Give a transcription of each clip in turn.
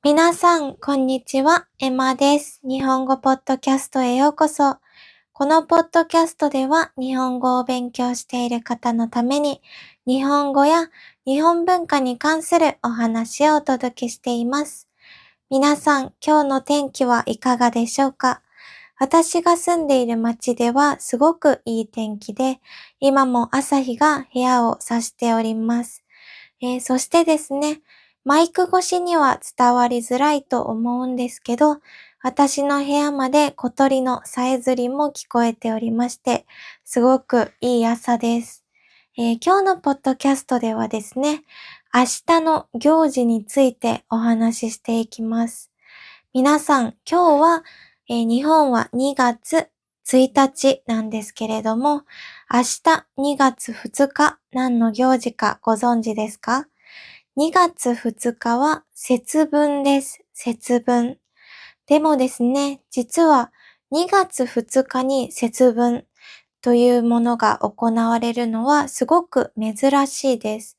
皆さん、こんにちは。エマです。日本語ポッドキャストへようこそ。このポッドキャストでは、日本語を勉強している方のために、日本語や日本文化に関するお話をお届けしています。皆さん、今日の天気はいかがでしょうか？私が住んでいる町ではすごくいい天気で、今も朝日が部屋を差しております。そしてですね、マイク越しには伝わりづらいと思うんですけど、私の部屋まで小鳥のさえずりも聞こえておりまして、すごくいい朝です。今日のポッドキャストではですね、明日の行事についてお話ししていきます。皆さん、今日は、日本は2月1日なんですけれども、明日2月2日何の行事かご存知ですか？2月2日は節分です。節分。でもですね、実は2月2日に節分というものが行われるのはすごく珍しいです。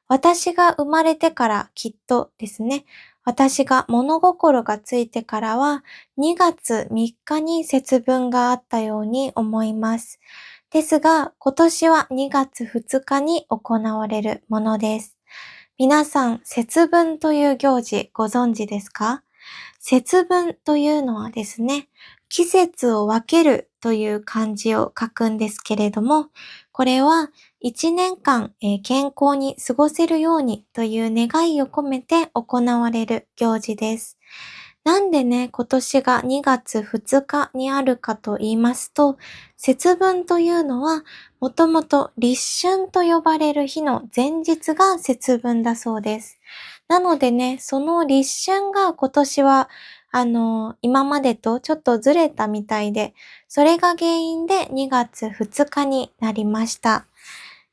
私が生まれてからきっとですね、私が物心がついてからは2月3日に節分があったように思います。ですが、今年は2月2日に行われるものです。皆さん、節分という行事ご存知ですか？節分というのはですね、季節を分けるという漢字を書くんですけれども、これは1年間、健康に過ごせるようにという願いを込めて行われる行事です。なんでね、今年が2月2日にあるかと言いますと、節分というのは、もともと立春と呼ばれる日の前日が節分だそうです。なのでね、その立春が今年は、今までとちょっとずれたみたいで、それが原因で2月2日になりました。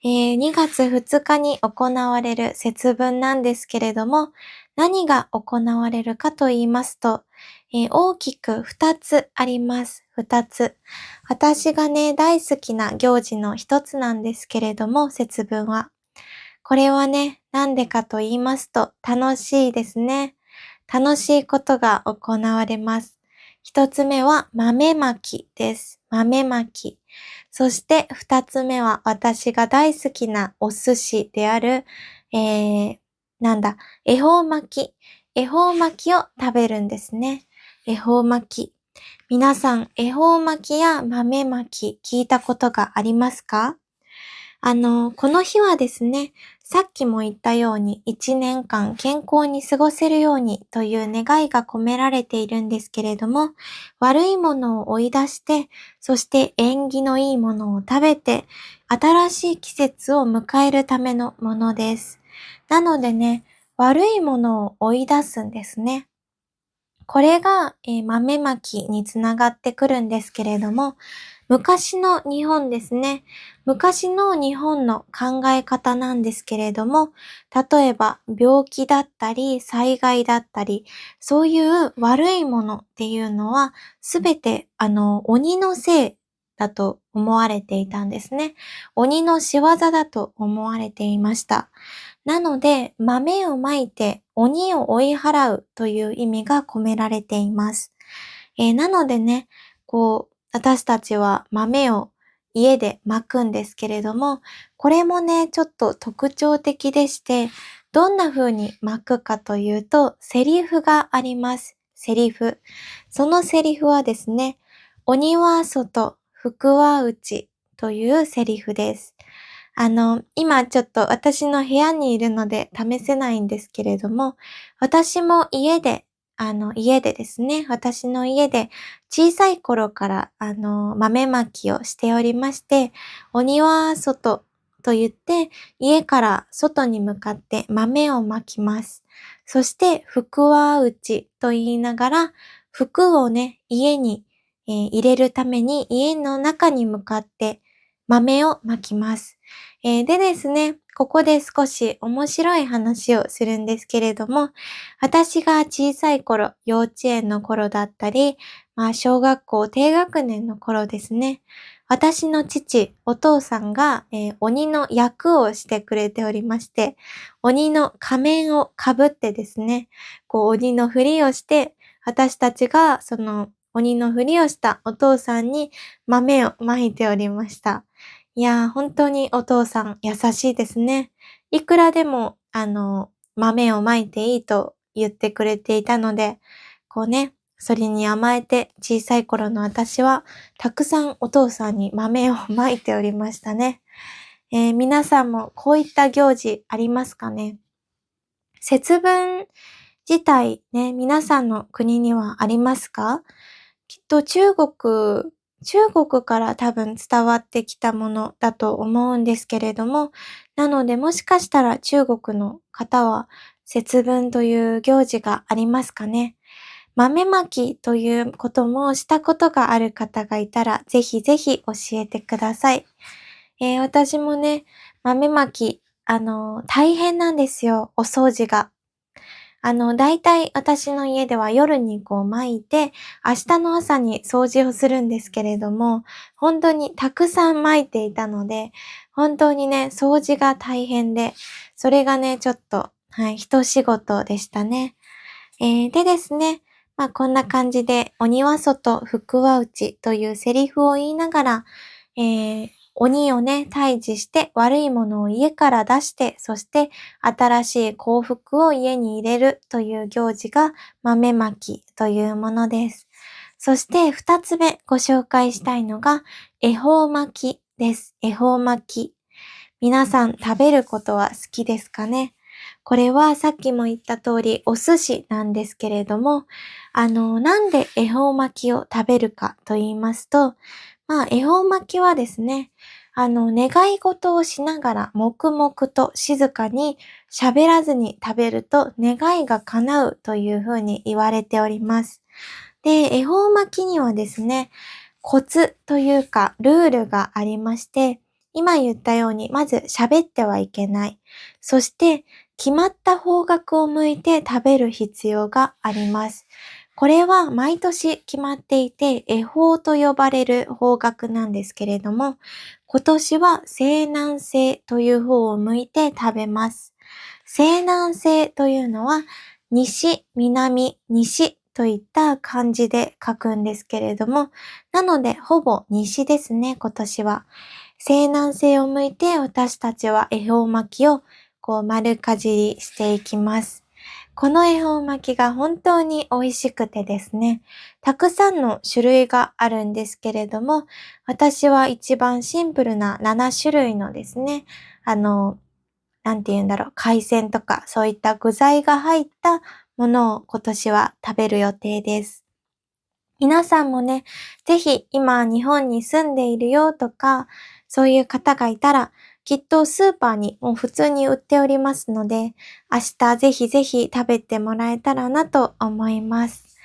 2月2日に行われる節分なんですけれども、何が行われるかと言いますと、大きく2つあります。2つ。私がね、大好きな行事の一つなんですけれども、節分は。これはね、なんでかと言いますと、楽しいですね。楽しいことが行われます。一つ目は豆まきです。豆まき。そして二つ目は私が大好きなお寿司である、恵方巻き。恵方巻きを食べるんですね。恵方巻き。皆さん、恵方巻きや豆巻き聞いたことがありますか？この日はですね、さっきも言ったように1年間健康に過ごせるようにという願いが込められているんですけれども、悪いものを追い出して、そして縁起のいいものを食べて、新しい季節を迎えるためのものです。なのでね、悪いものを追い出すんですね。これが、豆まきにつながってくるんですけれども、昔の日本ですね。昔の日本の考え方なんですけれども、例えば病気だったり災害だったり、そういう悪いものっていうのは、すべて鬼のせいだと思われていたんですね。鬼の仕業だと思われていました。なので、豆をまいて鬼を追い払うという意味が込められています。なのでね、私たちは豆を家でまくんですけれども、これもね、ちょっと特徴的でして、どんな風にまくかというと、セリフがあります。セリフ。そのセリフはですね、鬼は外、福は内というセリフです。今ちょっと私の部屋にいるので試せないんですけれども、私も家でですね、私の家で小さい頃から、豆まきをしておりまして、鬼は外と言って、家から外に向かって豆をまきます。そして、福は内と言いながら、福をね、家に、入れるために家の中に向かって豆をまきます。でですね、ここで少し面白い話をするんですけれども、私が小さい頃、幼稚園の頃だったり、小学校低学年の頃ですね。私の父、お父さんが、鬼の役をしてくれておりまして、鬼の仮面をかぶってですね、鬼のふりをして、私たちがその鬼のふりをしたお父さんに豆をまいておりました。いやー、本当にお父さん優しいですね。いくらでも、豆をまいていいと言ってくれていたので、それに甘えて小さい頃の私は、たくさんお父さんに豆をまいておりましたね。皆さんもこういった行事ありますかね？節分自体ね、皆さんの国にはありますか？きっと中国から多分伝わってきたものだと思うんですけれども、なのでもしかしたら中国の方は節分という行事がありますかね。豆まきということもしたことがある方がいたら、ぜひぜひ教えてください。私もね、豆まき、大変なんですよ、お掃除が。だいたい私の家では夜に巻いて、明日の朝に掃除をするんですけれども、本当にたくさん巻いていたので、本当にね、掃除が大変で、それがね、ちょっと、一仕事でしたね。でですね、こんな感じで、鬼は外、福は内というセリフを言いながら、鬼をね、退治して悪いものを家から出して、そして新しい幸福を家に入れるという行事が豆まきというものです。そして二つ目ご紹介したいのが恵方巻きです。恵方巻き。皆さん食べることは好きですかね？これはさっきも言った通りお寿司なんですけれども、なんで恵方巻きを食べるかと言いますと、恵方巻きはですね、願い事をしながら黙々と静かに喋らずに食べると願いが叶うというふうに言われております。で、恵方巻きにはですね、コツというかルールがありまして、今言ったようにまず喋ってはいけない。そして決まった方角を向いて食べる必要があります。これは毎年決まっていて、恵方と呼ばれる方角なんですけれども、今年は西南西という方を向いて食べます。西南西というのは、西、南、西といった漢字で書くんですけれども、なのでほぼ西ですね、今年は。西南西を向いて私たちは恵方巻きを丸かじりしていきます。この恵方巻きが本当に美味しくてですね、たくさんの種類があるんですけれども、私は一番シンプルな7種類のですね、海鮮とかそういった具材が入ったものを今年は食べる予定です。皆さんもね、ぜひ今日本に住んでいるよとか、そういう方がいたら、きっとスーパーにもう普通に売っておりますので、明日ぜひぜひ食べてもらえたらなと思います。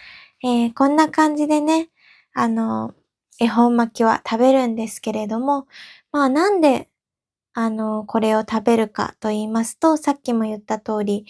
こんな感じでね、恵方巻きは食べるんですけれども、なんでこれを食べるかと言いますと、さっきも言った通り、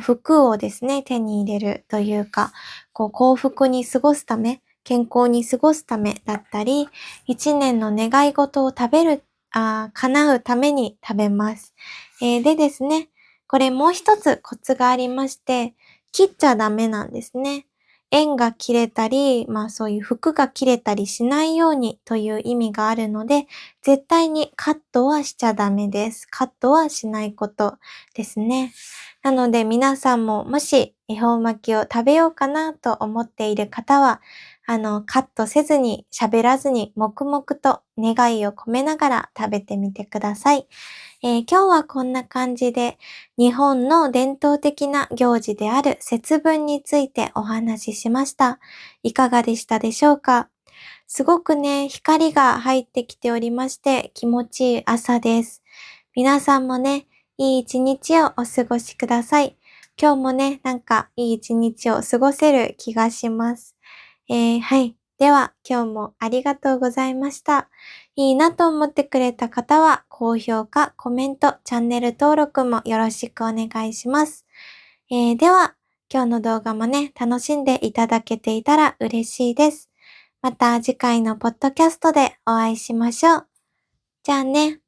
福をですね、手に入れるというか、幸福に過ごすため、健康に過ごすためだったり、一年の願い事を叶うために食べます。でですね、これもう一つコツがありまして、切っちゃダメなんですね。縁が切れたり、そういう服が切れたりしないようにという意味があるので、絶対にカットはしちゃダメです。カットはしないことですね。なので皆さんももし恵方巻きを食べようかなと思っている方は、カットせずに喋らずに黙々と願いを込めながら食べてみてください。今日はこんな感じで日本の伝統的な行事である節分についてお話ししました。いかがでしたでしょうか？すごくね、光が入ってきておりまして気持ちいい朝です。皆さんもね、いい一日をお過ごしください。今日もね、いい一日を過ごせる気がします。はい。ででは、今日もありがとうございました。いいなと思ってくれた方は、高評価、コメント、チャンネル登録もよろしくお願いします。では、今日の動画もね、楽しんでいただけていたら嬉しいです。また次回のポッドキャストでお会いしましょう。じゃあね。